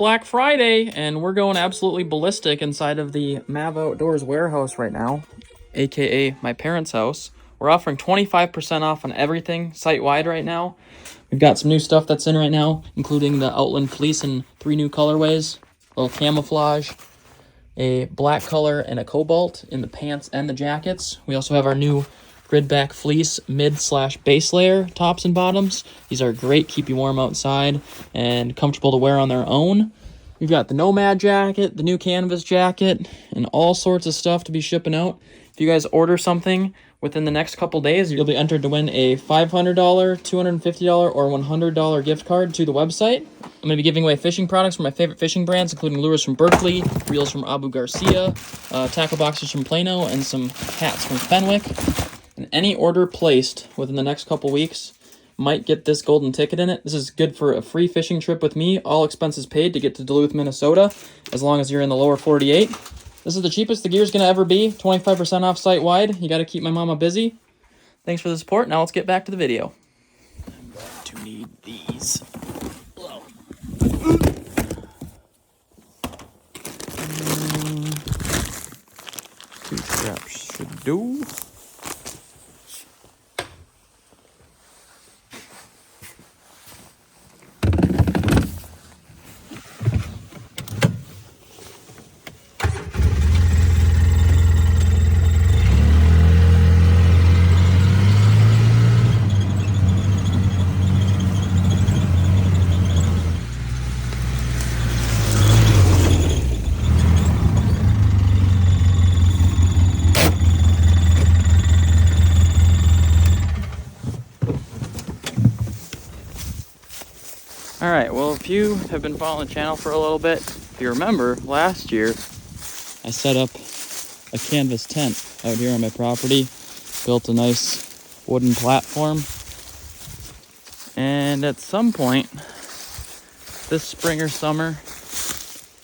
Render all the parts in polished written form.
Black Friday, and we're going absolutely ballistic inside of the Mav Outdoors warehouse right now, aka my parents' house. We're offering 25% off on everything site-wide right now. We've got some new stuff that's in right now, including the Outland Fleece in 3 new colorways, a little camouflage, a black color, and a cobalt in the pants and the jackets. We also have our new Gridback Fleece mid/base layer tops and bottoms. These are great, keep you warm outside and comfortable to wear on their own. We've got the Nomad jacket, the new canvas jacket, and all sorts of stuff to be shipping out. If you guys order something within the next couple days, you'll be entered to win a $500, $250, or $100 gift card to the website. I'm going to be giving away fishing products from my favorite fishing brands, including lures from Berkeley, reels from Abu Garcia, tackle boxes from Plano, and some hats from Fenwick. And any order placed within the next couple weeks might get this golden ticket in it. This is good for a free fishing trip with me, all expenses paid to get to Duluth, Minnesota, as long as you're in the lower 48. This is the cheapest the gear's going to ever be, 25% off site-wide. You got to keep my mama busy. Thanks for the support. Now let's get back to the video. I'm going to need these. Two straps should do. Alright, well, if you have been following the channel for a little bit, if you remember, last year I set up a canvas tent out here on my property, built a nice wooden platform, and at some point this spring or summer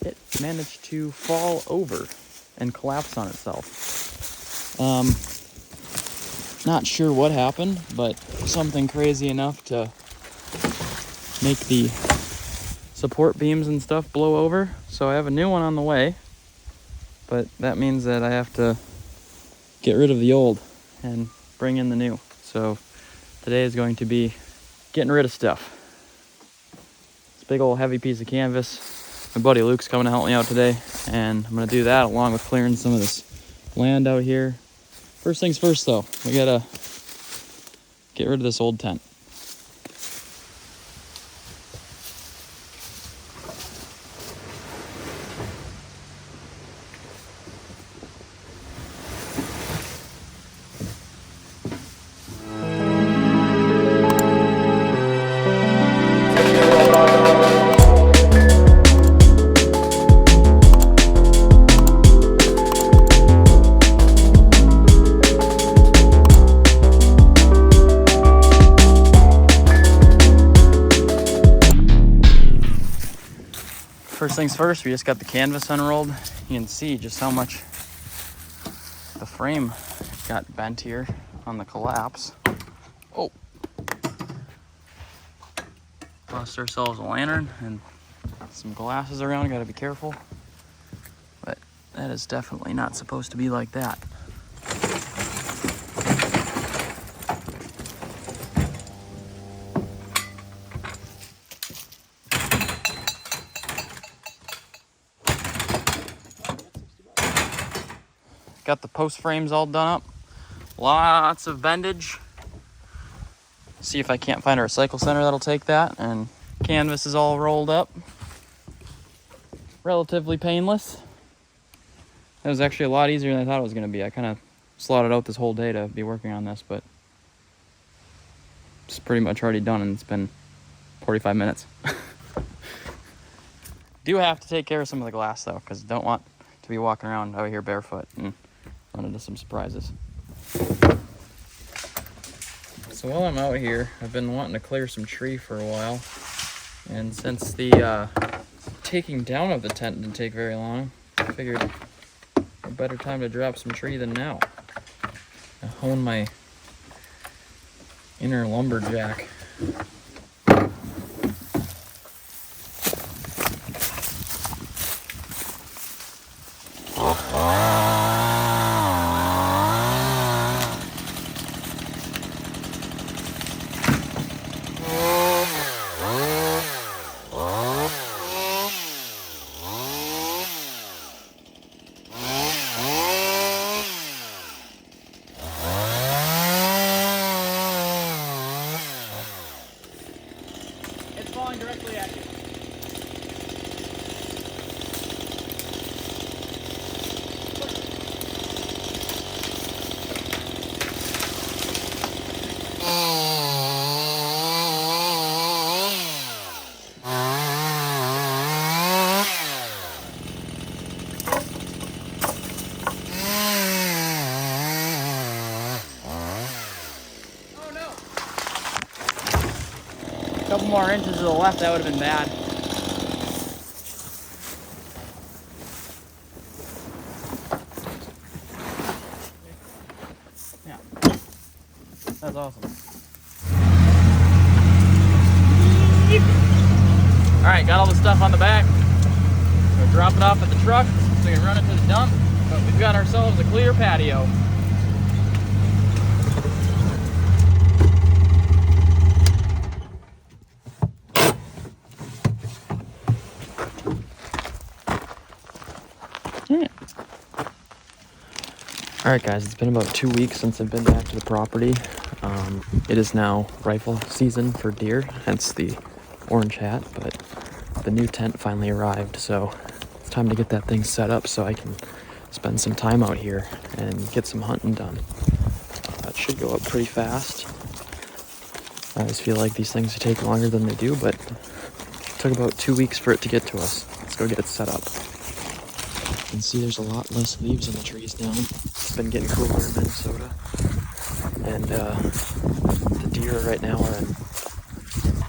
it managed to fall over and collapse on itself. Not sure what happened, but something crazy enough to make the support beams and stuff blow over. So I have a new one on the way, but that means that I have to get rid of the old and bring in the new. So today is going to be getting rid of stuff. This big old heavy piece of canvas. My buddy Luke's coming to help me out today, and I'm gonna do that along with clearing some of this land out here. First things first though, we gotta get rid of this old tent. First things first, we just got the canvas unrolled. You can see just how much the frame got bent here on the collapse. Oh! Lost ourselves a lantern and some glasses around, gotta be careful. But that is definitely not supposed to be like that. Got the post frames all done up. Lots of bendage. See if I can't find a recycle center that'll take that. And canvas is all rolled up. Relatively painless. That was actually a lot easier than I thought it was going to be. I kind of slotted out this whole day to be working on this, but it's pretty much already done, and it's been 45 minutes. Do have to take care of some of the glass though, because I don't want to be walking around out here barefoot and run into some surprises. So while I'm out here, I've been wanting to clear some tree for a while, and since the taking down of the tent didn't take very long, I figured a better time to drop some tree than now. I hone my inner lumberjack. couple more inches to the left, that would have been bad. Yeah, that's awesome. All right, got all the stuff on the back. We'll drop it off at the truck so we can run it to the dump. But we've got ourselves a clear patio. Alright guys, it's been about 2 weeks since I've been back to the property. It is now rifle season for deer, hence the orange hat, but the new tent finally arrived, so it's time to get that thing set up so I can spend some time out here and get some hunting done. That should go up pretty fast. I always feel like these things take longer than they do, but it took about 2 weeks for it to get to us. Let's go get it set up. You can see there's a lot less leaves on the trees now. It's been getting cooler in Minnesota. And the deer right now are in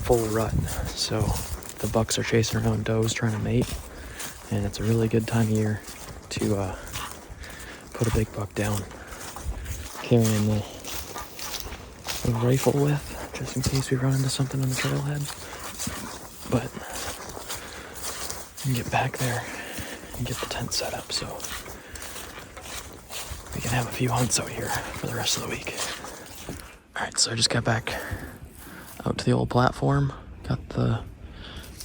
full rut. So the bucks are chasing around does trying to mate. And it's a really good time of year to put a big buck down. Carrying the rifle with, just in case we run into something on the trailhead. But we can get back there and get the tent set up so we can have a few hunts out here for the rest of the week. Alright, so I just got back out to the old platform, got the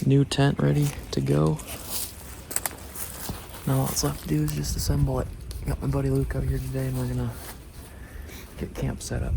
new tent ready to go. Now all that's left to do is just assemble it. Got my buddy Luke out here today and we're gonna get camp set up.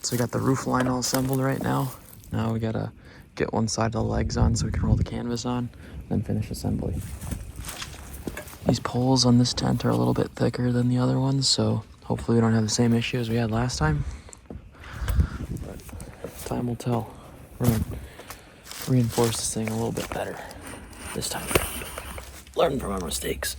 So we got the roof line all assembled right now. Now we gotta get one side of the legs on so we can roll the canvas on, then finish assembly. These poles on this tent are a little bit thicker than the other ones, so hopefully we don't have the same issue as we had last time. But time will tell. We're gonna reinforce this thing a little bit better this time. Learn from our mistakes.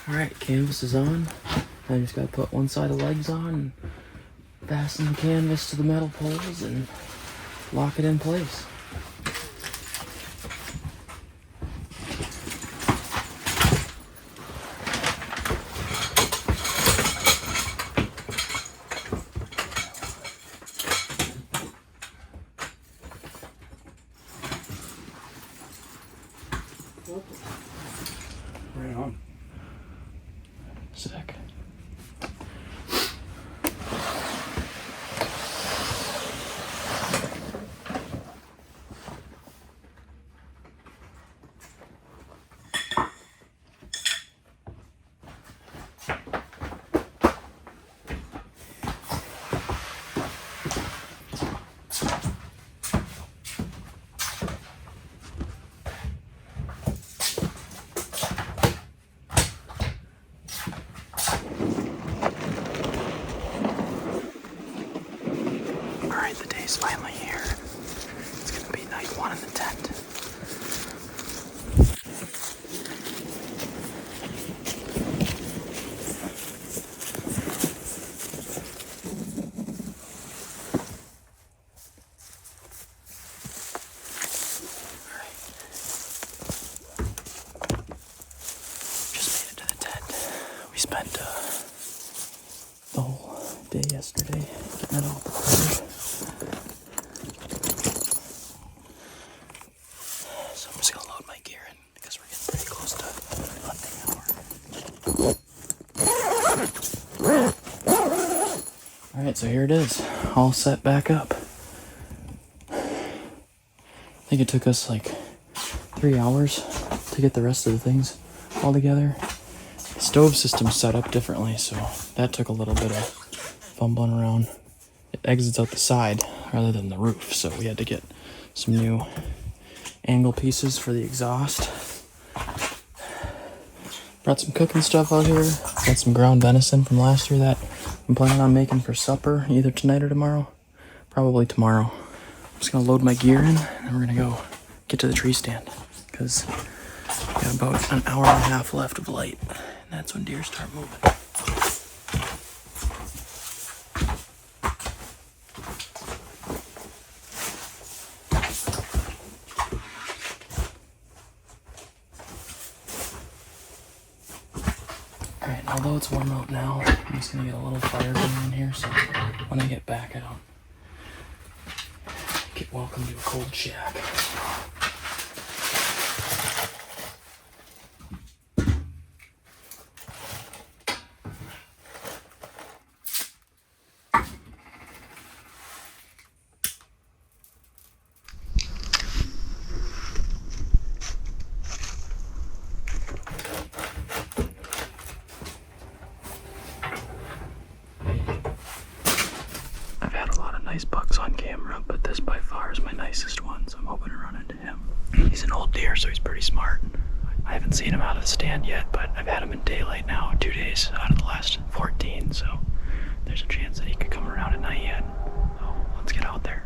Alright, canvas is on. I just gotta put one side of legs on and fasten the canvas to the metal poles and lock it in place. Right on. Sick. Alright, the day's finally here. It's gonna be night one in the tent. the whole day yesterday, getting it all prepared. So I'm just gonna load my gear in because we're getting pretty close to hunting hour. Alright, so here it is, all set back up. I think it took us like 3 hours to get the rest of the things all together. The stove system's set up differently, so that took a little bit of fumbling around. It exits out the side rather than the roof, so we had to get some new angle pieces for the exhaust. Brought some cooking stuff out here. Got some ground venison from last year that I'm planning on making for supper either tonight or tomorrow. Probably tomorrow. I'm just gonna load my gear in and we're gonna go get to the tree stand because we got about an hour and a half left of light, and that's when deer start moving. Alright, although it's warm out now, I'm just gonna get a little fire going in here so when I get back I don't get welcome to a cold shack. I've had a lot of nice bucks on camera, but this by far is my nicest one, so I'm hoping to run into him. He's an old deer, so he's pretty smart. I haven't seen him out of the stand yet, but I've had him in daylight now 2 days out of the last 14, so there's a chance that he could come around at night yet. So let's get out there.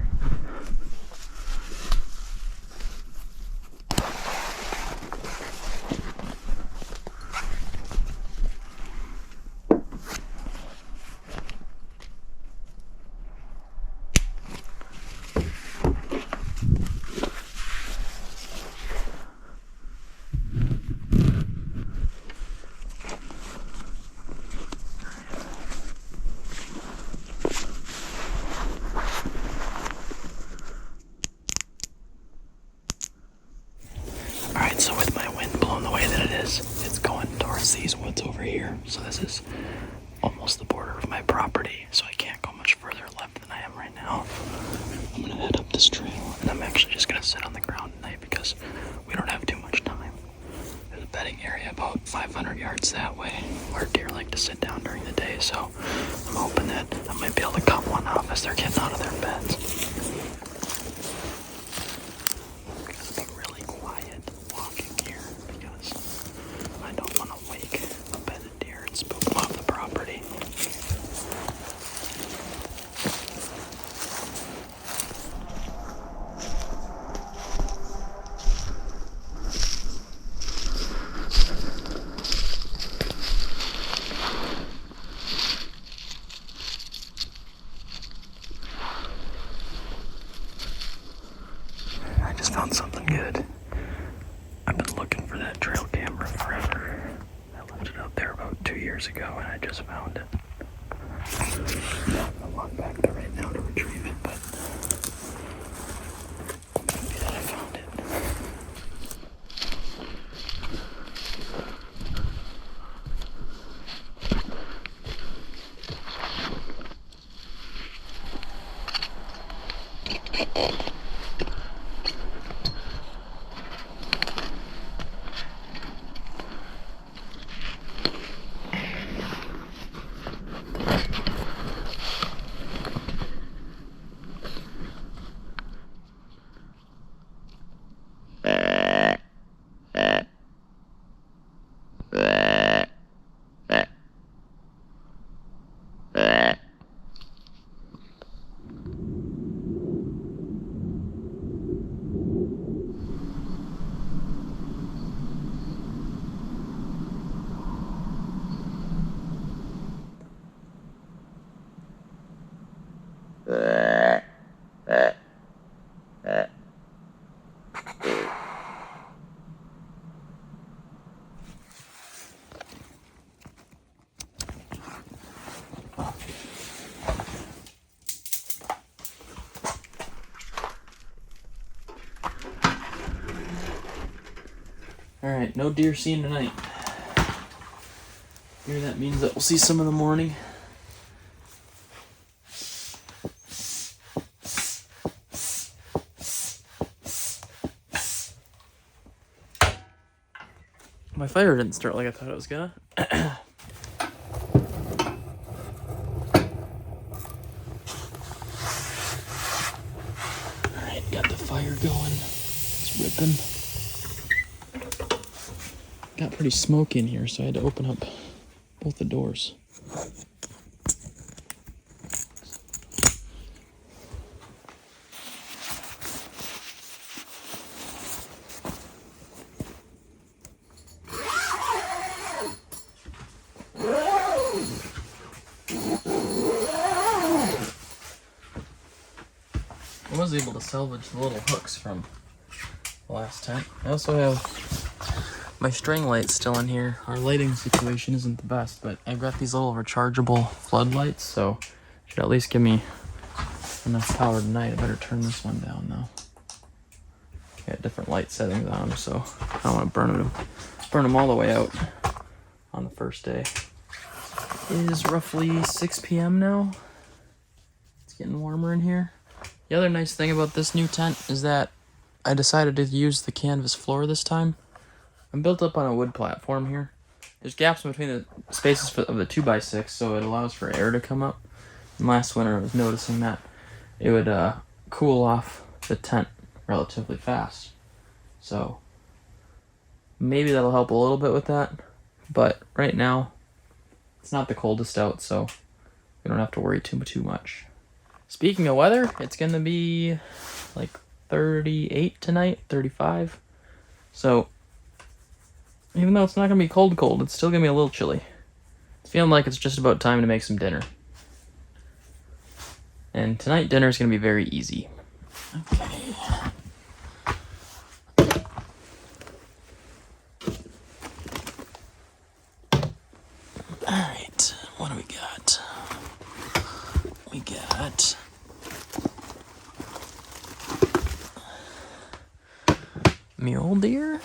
Alright, so with my wind blowing the way that it is, it's going towards these woods over here. So this is almost the border of my property, so I can't go much further left than I am right now. I'm gonna head up this trail, and I'm actually just gonna sit on the ground tonight because we don't have too much time. There's a bedding area about 500 yards that way where deer like to sit down during the day, so I'm hoping that I might be able to cut one off as they're getting out of their beds. Found something good. I've been looking for that trail camera forever. I left it out there about 2 years ago and I just found it. I'll walk back there right now to retrieve it, but I'm happy that I found it. Alright, no deer seen tonight. Here that means that we'll see some in the morning. My fire didn't start like I thought it was gonna. Alright, got the fire going. It's ripping. Got pretty smoky in here, so I had to open up both the doors. I was able to salvage the little hooks from the last tent. I also have my string lights still in here. Our lighting situation isn't the best, but I've got these little rechargeable floodlights, so should at least give me enough power tonight. I better turn this one down though. Got different light settings on them, so I don't want to burn them all the way out on the first day. It is roughly 6 p.m. now. It's getting warmer in here. The other nice thing about this new tent is that I decided to use the canvas floor this time. I'm built up on a wood platform here. There's gaps in between the spaces of the 2x6, so it allows for air to come up. And last winter I was noticing that it would cool off the tent relatively fast. So maybe that'll help a little bit with that. But right now, it's not the coldest out, so we don't have to worry too much. Speaking of weather, it's going to be like 38 tonight, 35. So, even though it's not going to be cold, it's still going to be a little chilly. It's feeling like it's just about time to make some dinner. And tonight, dinner is going to be very easy. Okay. Alright, what do we got? We got mule deer,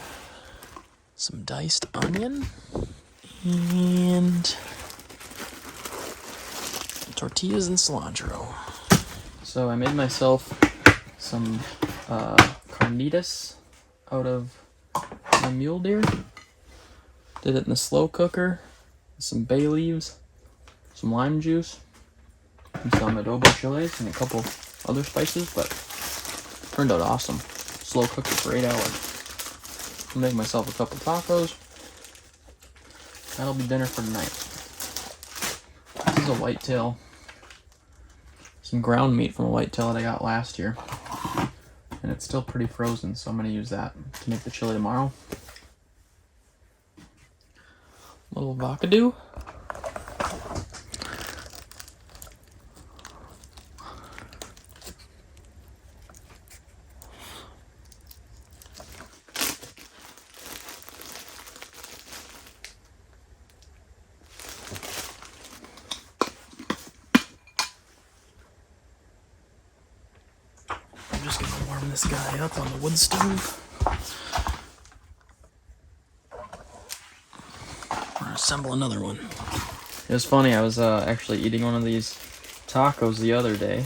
some diced onion, and tortillas and cilantro. So I made myself some carnitas out of my mule deer. Did it in the slow cooker, some bay leaves, some lime juice, and some adobo chiles and a couple other spices, but turned out awesome. Slow cooked it for 8 hours. I'll make myself a couple tacos. That'll be dinner for tonight. This is a whitetail. Some ground meat from a whitetail that I got last year. And it's still pretty frozen, so I'm going to use that to make the chili tomorrow. A little avocado. I'm just going to warm this guy up on the wood stove. Assemble another one. It was funny, I was actually eating one of these tacos the other day,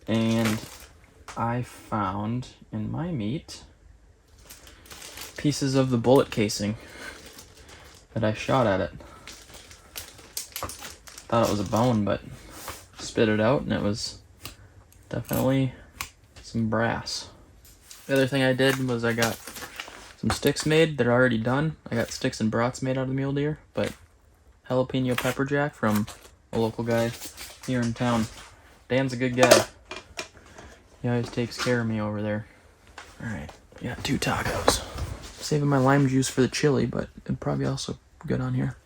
and I found in my meat pieces of the bullet casing that I shot at it. Thought it was a bone, but spit it out and it was definitely some brass. The other thing I did was I got some sticks made that are already done. I got sticks and brats made out of the mule deer, but jalapeno pepper jack from a local guy here in town. Dan's a good guy. He always takes care of me over there. Alright, we got 2 tacos. Saving my lime juice for the chili, but it'd probably also be good on here.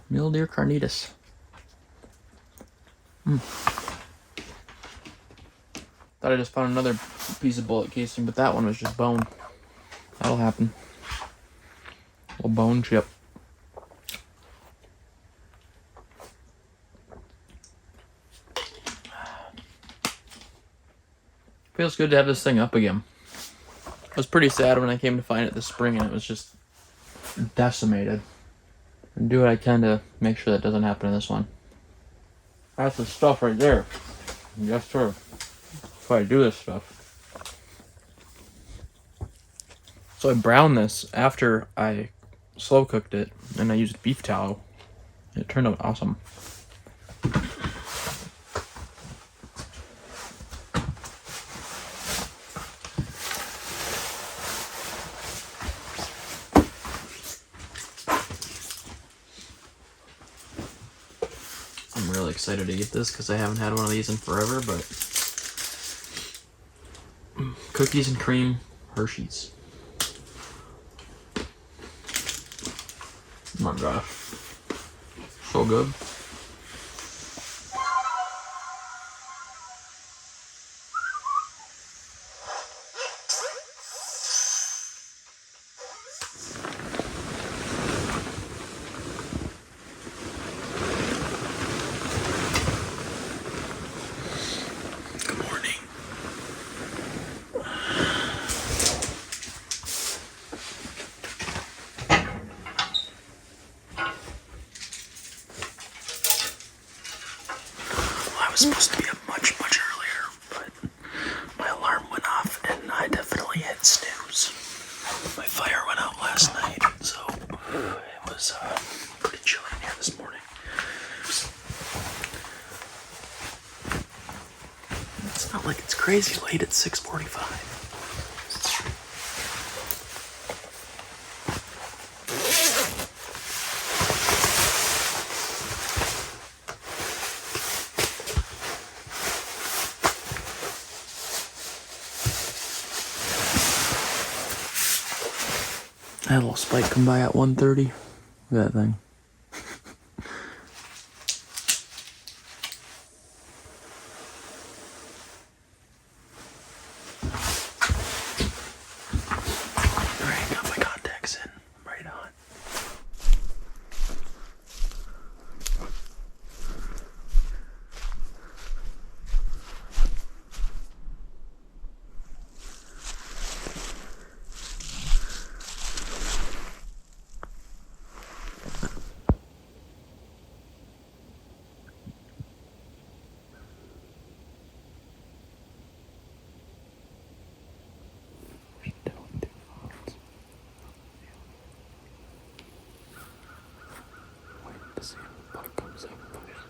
Mule deer carnitas. Thought I just found another piece of bullet casing, but that one was just bone. That'll happen. Little bone chip. Feels good to have this thing up again. It was pretty sad when I came to find it this spring and it was just decimated. And do what I can to make sure that doesn't happen to this one. That's the stuff right there. Yes, sir. That's why I do this stuff. So I browned this after I slow cooked it, and I used beef tallow. It turned out awesome. I'm really excited to eat this because I haven't had one of these in forever, but cookies and cream Hershey's. Oh my gosh. So good. I was supposed to be up much earlier, but my alarm went off and I definitely hit snooze. My fire went out last night, so it was pretty chilly in here this morning. It's not like it's crazy late at 6:45. I had a little spike come by at 1:30. Look at that thing. Alright, got my contacts in. Right on. To see if the bug comes up first.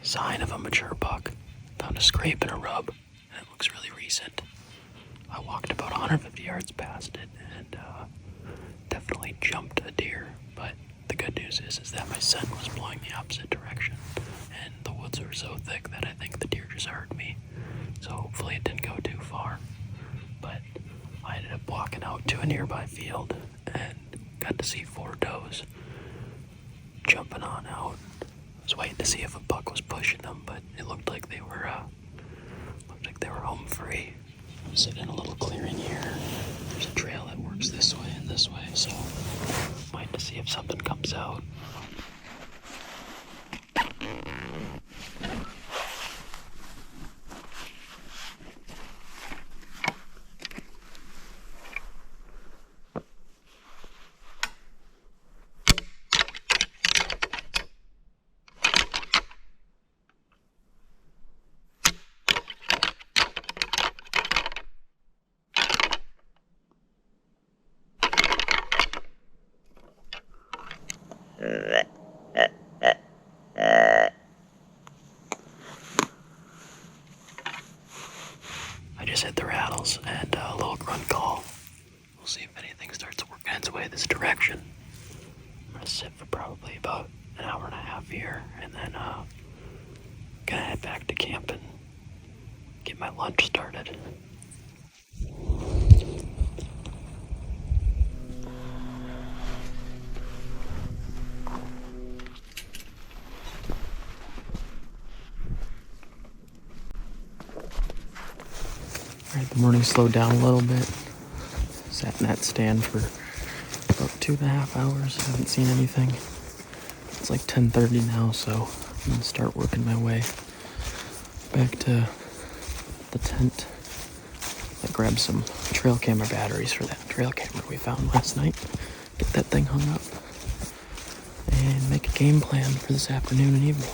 Sign of a mature buck. Found a scrape and a rub, and it looks really recent. I walked about 150 yards past it and definitely jumped a deer, but the good news is that my scent was blowing the opposite direction, and the woods were so thick that I think the deer just heard me, so hopefully it didn't go too far. But I ended up walking out to a nearby field and got to see 4 does jumping on out. I was waiting to see if a buck was pushing them, but it looked like they were home free. I'm sitting in a little clearing here. There's a trail that works this way and this way, so I'm waiting to see if something comes out. I just hit the rattles and a little grunt call. We'll see if anything starts working its way this direction. I'm gonna sit for probably about an hour and a half here, and then gonna head back to camp and get my lunch started. Alright, the morning slowed down a little bit. Sat in that stand for about 2.5 hours. Haven't seen anything. It's like 10:30 now, so I'm gonna start working my way back to the tent. I grabbed some trail camera batteries for that trail camera we found last night. Get that thing hung up and make a game plan for this afternoon and evening.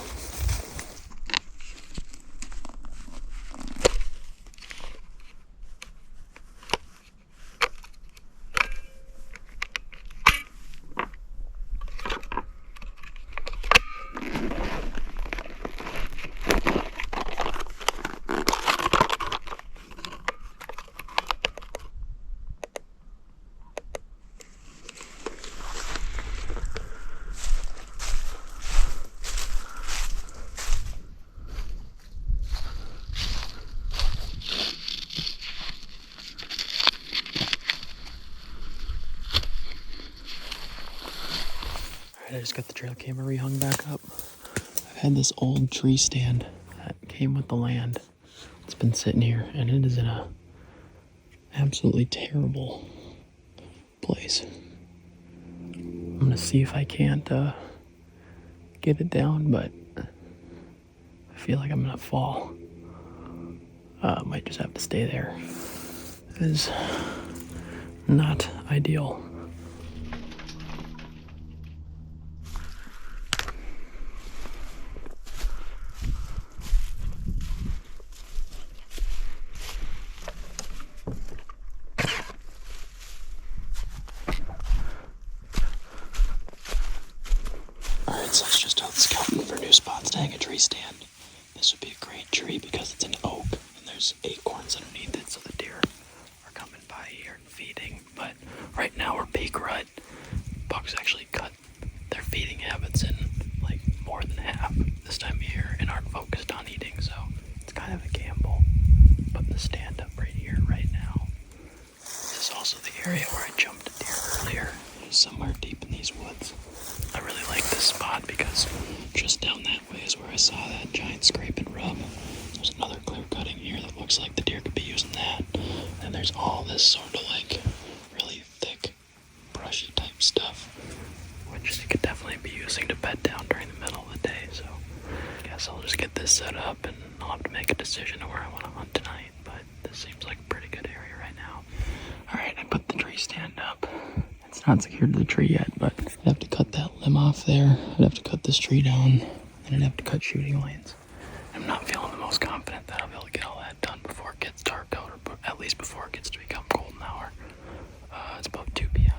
I just got the trail camera rehung back up. I've had this old tree stand that came with the land. It's been sitting here, and it is in a absolutely terrible place. I'm gonna see if I can't get it down, but I feel like I'm gonna fall. Might just have to stay there. It is not ideal. So it's just out scouting for new spots to hang a tree stand. This would be a great tree because it's an oak and there's acorns underneath it, so the deer are coming by here and feeding. But right now we're peak rut. Bucks actually cut their feeding habits in like more than half this time of year and aren't focused on eating, so it's kind of a gamble. Putting the stand up right here, right now. This is also the area where I jumped a deer earlier, somewhere deep in these woods. I really like this spot because just down that way is where I saw that giant scrape and rub. There's another clear cutting here that looks like the deer could be using that. And there's all this sort of like really thick, brushy type stuff, which they could definitely be using to bed down during the middle of the day. So I guess I'll just get this set up and I'll have to make a decision of where I want to hunt tonight. But this seems like a pretty good area right now. Alright, I put the tree stand up. It's not secured to the tree yet, but I'd have to cut that limb off there. I'd have to cut this tree down, and I'd have to cut shooting lanes. I'm not feeling the most confident that I'll be able to get all that done before it gets dark out, or at least before it gets to become golden hour. It's about 2 p.m.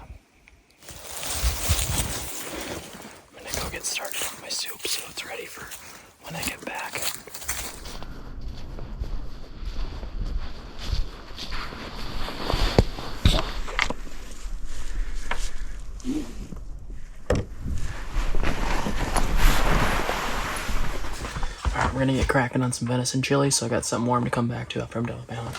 I'm gonna go get started on my soup so it's ready for when I get back. Alright, we're gonna get cracking on some venison chili, so I got something warm to come back to after I'm done with my hunt.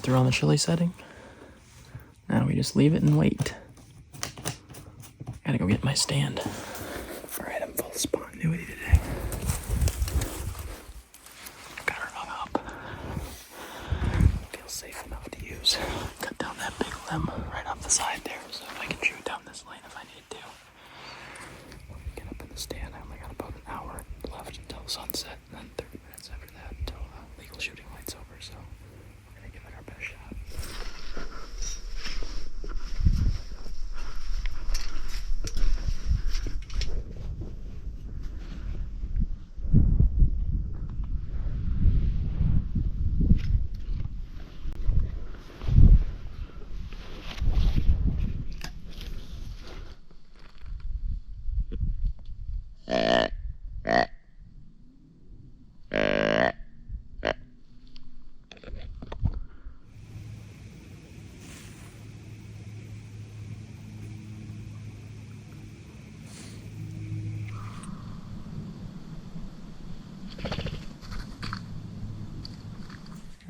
through on the chili setting. Now we just leave it and wait. Gotta go get my stand. Alright, I'm full spontaneity today. Got her hung up. Feels safe enough to use. Cut down that big limb right off the side there so I can shoot down this lane if I need to. Get up in the stand. I only got about an hour left until sunset, and then 30 minutes after that until legal shooting light's over, so we're gonna give it our best shot.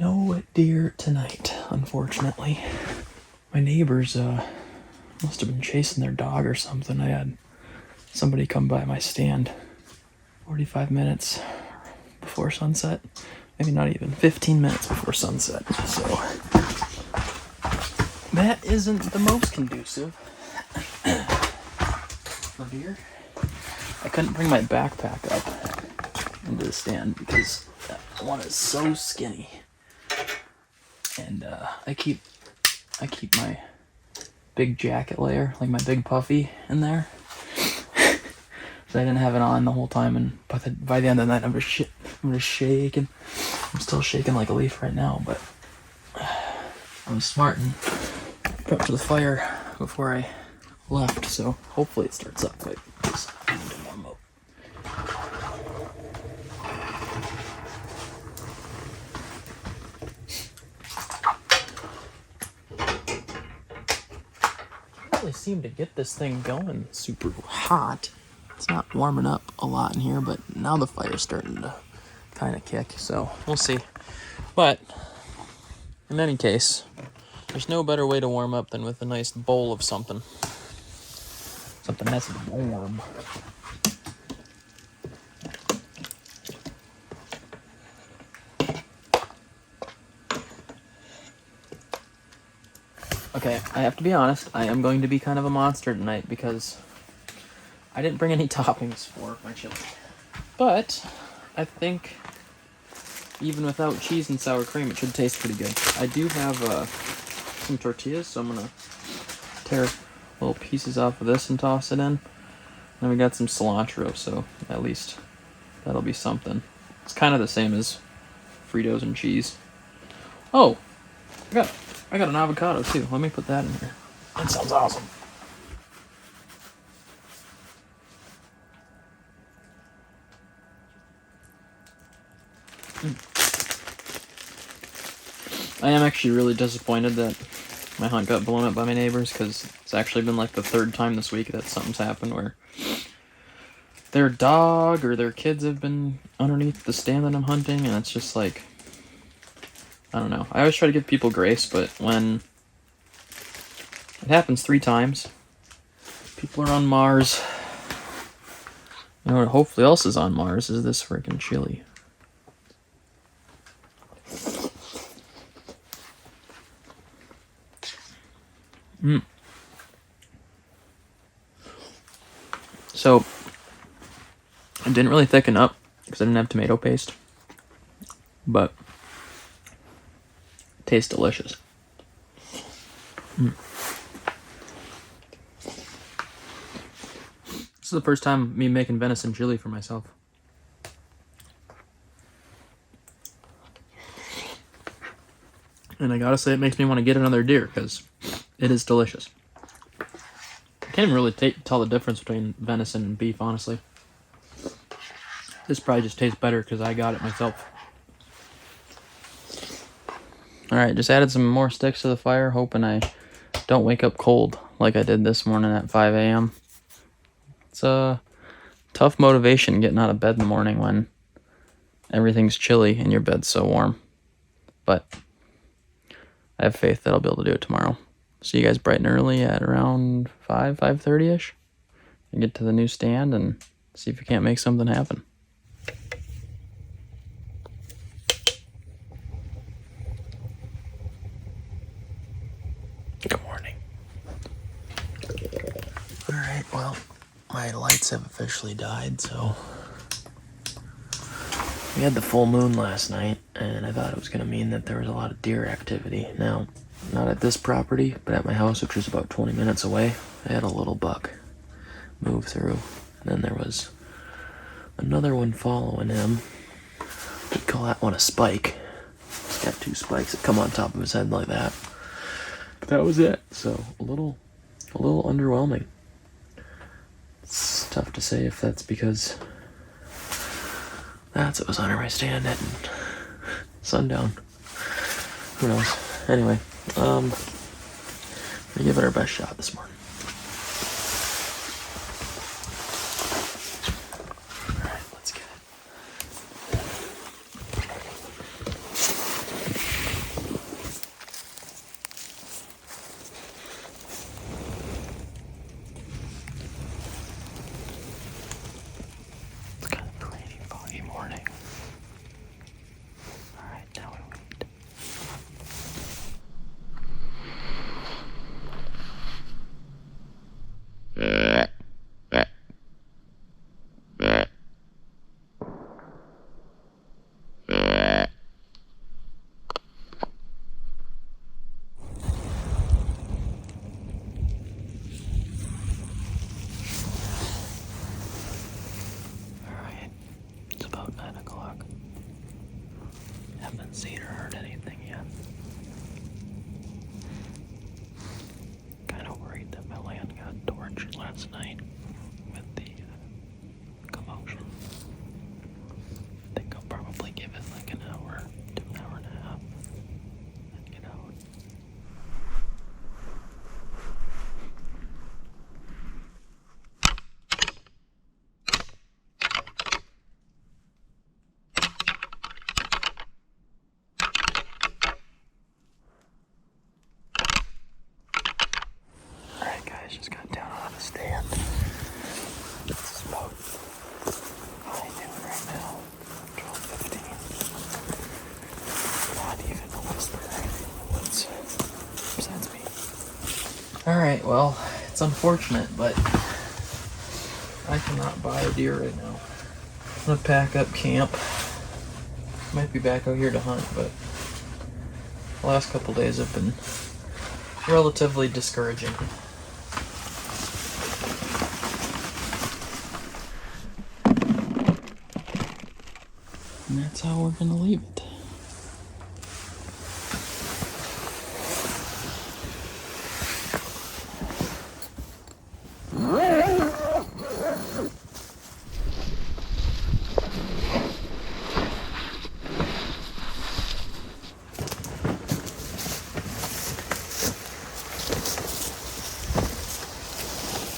No deer tonight, unfortunately. My neighbors must have been chasing their dog or something. I had somebody come by my stand 45 minutes before sunset. Maybe not even 15 minutes before sunset. So that isn't the most conducive for deer. I couldn't bring my backpack up into the stand because that one is so skinny. And I keep my big jacket layer, like my big puffy, in there. So I didn't have it on the whole time, and by the end of the night, I'm just shaking. I'm still shaking like a leaf right now, but I was smart and prepped for the fire before I left. So hopefully it starts up quick because I need to warm up. Really seem to get this thing going super hot. It's not warming up a lot in here, but now the fire's starting to kind of kick, so we'll see. But in any case, there's no better way to warm up than with a nice bowl of something that's warm. Okay, I have to be honest, I am going to be kind of a monster tonight because I didn't bring any toppings for my chili. But I think even without cheese and sour cream, it should taste pretty good. I do have some tortillas, so I'm gonna tear little pieces off of this and toss it in. And we got some cilantro, so at least that'll be something. It's kind of the same as Fritos and cheese. Oh, I got an avocado too. Let me put that in here. That sounds awesome. I am actually really disappointed that my hunt got blown up by my neighbors, because it's actually been like the third time this week that something's happened where their dog or their kids have been underneath the stand that I'm hunting, and it's just like, I don't know. I always try to give people grace, but when it happens 3 times, people are on Mars. You know what hopefully else is on Mars is this freaking chili. So, it didn't really thicken up because I didn't have tomato paste, but it tastes delicious. This is the first time me making venison chili for myself. And I gotta say, it makes me want to get another deer because it is delicious. I can't even really tell the difference between venison and beef, honestly. This probably just tastes better because I got it myself. Alright, just added some more sticks to the fire, hoping I don't wake up cold like I did this morning at 5 a.m. It's a tough motivation getting out of bed in the morning when everything's chilly and your bed's so warm. But I have faith that I'll be able to do it tomorrow. See you guys bright and early at around 5:30ish. And get to the new stand and see if we can't make something happen. Good morning. All right, well, my lights have officially died, so we had the full moon last night, and I thought it was going to mean that there was a lot of deer activity. Now, not at this property, but at my house, which was about 20 minutes away, I had a little buck move through. And then there was another one following him. We'd call that one a spike. He's got 2 spikes that come on top of his head like that. But that was it. So a little underwhelming. It's tough to say if that's because it was under my stand at sundown. Who knows? Anyway, we give it our best shot this morning. All right, let's get it. It's kind of a rainy, foggy morning. All right, now we wait. Alright, it's about 9 o'clock. Haven't seen or heard anything yet. Kind of worried that my land got torched last night with the commotion. I think I'll probably give it like an hour to an hour and a half and get out. Alright guys, just got down on the stand. It's about high noon right now, 12:15. Not even a whisper or anything in the woods besides me. Alright, well, it's unfortunate, but I cannot buy a deer right now. I'm gonna pack up camp. Might be back out here to hunt, but the last couple days have been relatively discouraging. And that's how we're gonna leave it.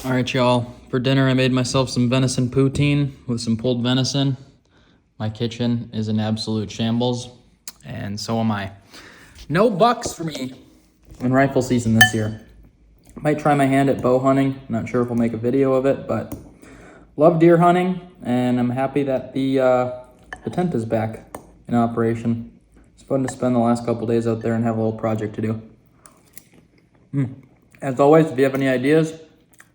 All right, y'all. For dinner, I made myself some venison poutine with some pulled venison. My kitchen is an absolute shambles, and so am I. No bucks for me in rifle season this year. Might try my hand at bow hunting. Not sure if we'll make a video of it, but love deer hunting, and I'm happy that the tent is back in operation. It's fun to spend the last couple days out there and have a little project to do. As always, if you have any ideas,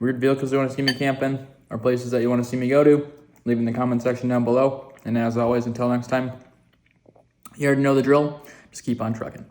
weird vehicles you want to see me camping, or places that you want to see me go to, leave in the comment section down below. And as always, until next time, you already know the drill. Just keep on trucking.